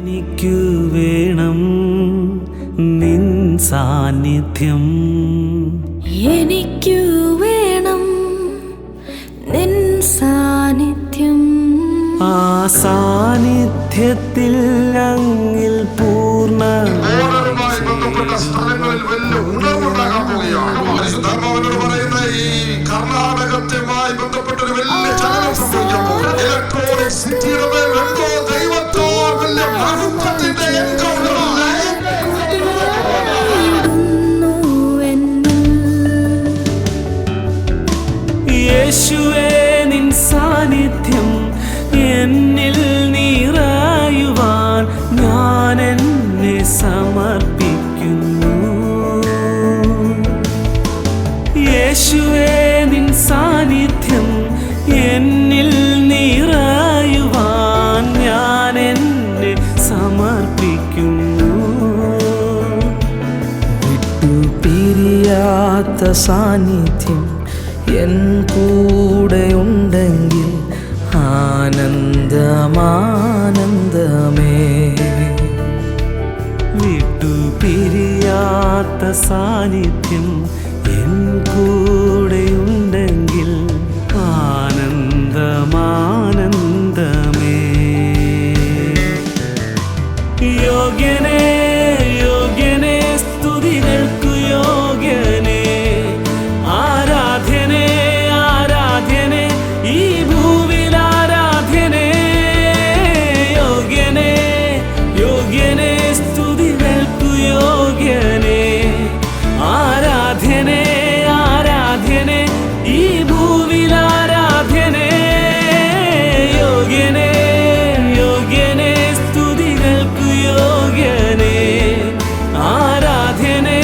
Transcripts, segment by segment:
എനിക്കു വേണം നിൻ സാന്നിധ്യം, എനിക്കു വേണം നിൻ സാന്നിധ്യം. ആ സാന്നിധ്യത്തിൽ അങ്ങിൽ പൂർണ്ണ കർണാടകത്തുമായി ബന്ധപ്പെട്ടൊരു വലിയ ചലനം സംഭവിക്കാൻ പോകുന്നു. ഇലക്ട്രോണിക് സിറ്റിയുടെ മേൽ എന്തോ ദൈവത്താൽ വലിയ മഹത്വത്തിന്റെ യേശുവേ നിൻ സാന്നിധ്യം എന്നിൽ നിറയുവാൻ ഞാൻ എന്നെ സമർപ്പിക്കുന്നു. യേശുവേ നിൻ സാന്നിധ്യം എന്നിൽ നിറയുവാൻ ഞാൻ എന്നെ സമർപ്പിക്കുന്നു. വിട്ടുപിരിയാത്ത സാന്നിധ്യം എൻ കൂടെയുണ്ടെങ്കിൽ ആനന്ദമാനന്ദമേ. വിട്ടുപിരിയാത്ത സാന്നിധ്യം എൻ കൂടെയുണ്ടെങ്കിൽ ആനന്ദമാനന്ദമേ. യോഗ്യനേ യോഗ്യനേ സ്തുതികൾക്കു യോഗ്യനേ, ആരാധ്യനേ ആരാധ്യനേ ഈ ഭൂവിൽ ആരാധ്യനേ. യോഗ്യനേ യോഗ്യനേ സ്തുതികൾക്കു യോഗ്യനേ, ആരാധ്യനേ ആരാധ്യനേ ഈ ഭൂവിൽ ആരാധ്യനേ. യോഗ്യനേ യോഗ്യനേ സ്തുതികൾക്കു യോഗ്യനേ, ആരാധ്യനേ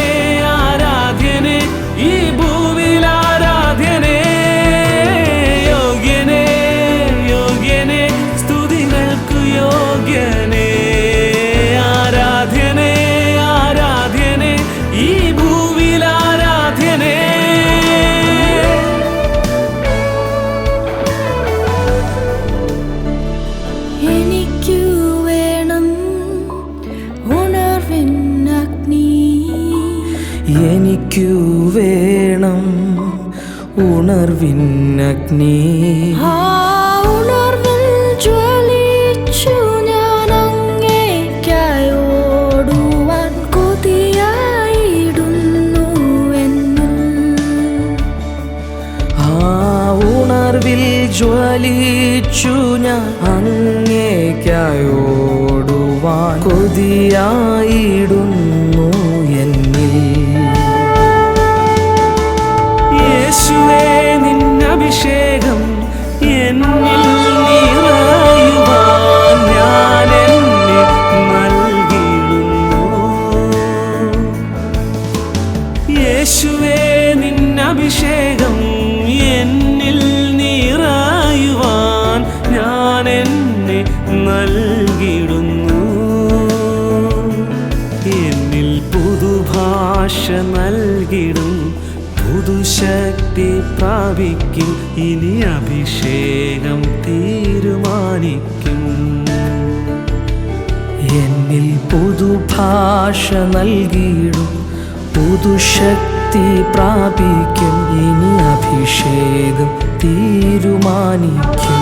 ആരാധ്യനേ ഈ ഭൂവിൽ ആരാധ്യനേ. യോഗ്യനേ യോഗ്യനേ സ്തുതികൾക്കു യോഗ്യനേ, ആരാധ്യനേ ആരാധ്യനേ ഈ ഭൂവിൽ ആരാധ്യനേ. എനിക്കു വേണം ഉണർവിൻ അഗ്നി, എനിക്കു വേണം ഉണർവിൻ അഗ്നി. ആ ഉണർവിൽ ജ്വലിച്ചു ഞാൻ അങ്ങേയ്ക്കായി ഓടുവാൻ കൊതിയായിടുന്നു എന്നിൽ. ആ ഉണർവിൽ ജ്വലിച്ചു ഞാൻ അങ്ങേയ്ക്കായി ഓടുവാൻ കൊതിയായിടുന്നു എന്നിൽ. യേശുവേ നിൻ അഭിഷേകം എന്നിൽ നിറയുവാൻ ഞാൻ എന്നെ നൽകിയിടുന്നു. യേശുവേ നിൻ അഭിഷേകം എന്നിൽ നിറയുവാൻ ഞാൻ എന്നെ നൽകിയിടുന്നു. എന്നിൽ പുതുഭാഷ നൽകിടും, പുതുശക്തി പ്രാപിക്കും, ഇനി അഭിഷേകം തീരുമാനിക്കും. എന്നിൽ പുതുഭാഷ നൽകിയിടും, പുതുശക്തി പ്രാപിക്കും, ഇനി അഭിഷേകം തീരുമാനിക്കും.